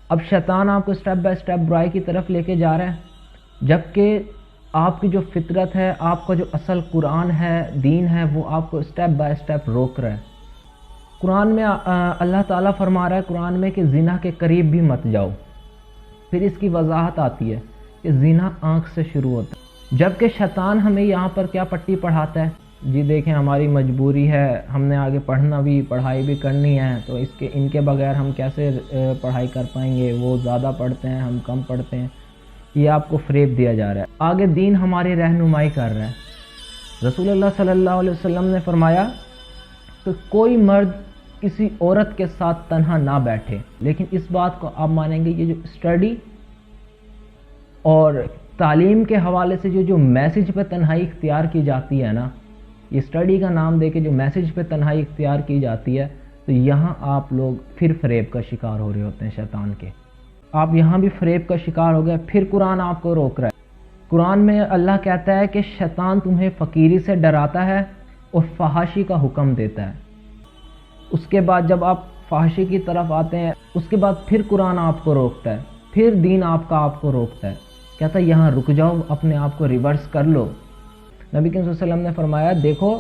اب شیطان آپ کو سٹیپ بائی سٹیپ برائی کی طرف لے کے جا رہا ہے، جبکہ آپ کی جو فطرت ہے، آپ کا جو اصل قرآن ہے، دین ہے، وہ آپ کو سٹیپ بائی سٹیپ روک رہا ہے۔ قرآن میں اللہ تعالیٰ فرما رہا ہے قرآن میں کہ زنا کے قریب بھی مت جاؤ۔ پھر اس کی وضاحت آتی ہے کہ زنا آنکھ سے شروع ہوتا ہے، جبکہ شیطان ہمیں یہاں پر کیا پٹی پڑھاتا ہے، جی دیکھیں ہماری مجبوری ہے، ہم نے آگے پڑھنا بھی، پڑھائی بھی کرنی ہے، تو ان کے بغیر ہم کیسے پڑھائی کر پائیں گے، وہ زیادہ پڑھتے ہیں، ہم کم پڑھتے ہیں۔ یہ آپ کو فریب دیا جا رہا ہے۔ آگے دین ہماری رہنمائی کر رہا ہے۔ رسول اللہ صلی اللہ علیہ وسلم نے فرمایا کہ کوئی مرد کسی عورت کے ساتھ تنہا نہ بیٹھے، لیکن اس بات کو آپ مانیں گے، یہ جو اسٹڈی اور تعلیم کے حوالے سے جو میسج پہ تنہائی اختیار کی جاتی ہے نا، یہ اسٹڈی کا نام دے کے جو میسج پہ تنہائی اختیار کی جاتی ہے، تو یہاں آپ لوگ پھر فریب کا شکار ہو رہے ہوتے ہیں شیطان کے۔ آپ یہاں بھی فریب کا شکار ہو گئے۔ پھر قرآن آپ کو روک رہا ہے۔ قرآن میں اللہ کہتا ہے کہ شیطان تمہیں فقیری سے ڈراتا ہے اور فحاشی کا حکم دیتا ہے۔ اس کے بعد جب آپ فحاشی کی طرف آتے ہیں، اس کے بعد پھر قرآن آپ کو روکتا ہے، پھر دین آپ کو روکتا ہے، کہتا ہے یہاں رک جاؤ، اپنے آپ کو ریورس کر لو۔ نبی کریم صلی اللہ علیہ وسلم نے فرمایا دیکھو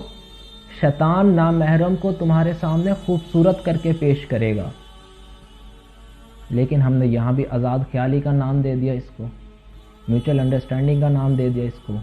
شیطان نامحرم کو تمہارے سامنے خوبصورت کر کے پیش کرے گا، لیکن ہم نے یہاں بھی آزاد خیالی کا نام دے دیا اس کو، میوچل انڈرسٹینڈنگ کا نام دے دیا اس کو۔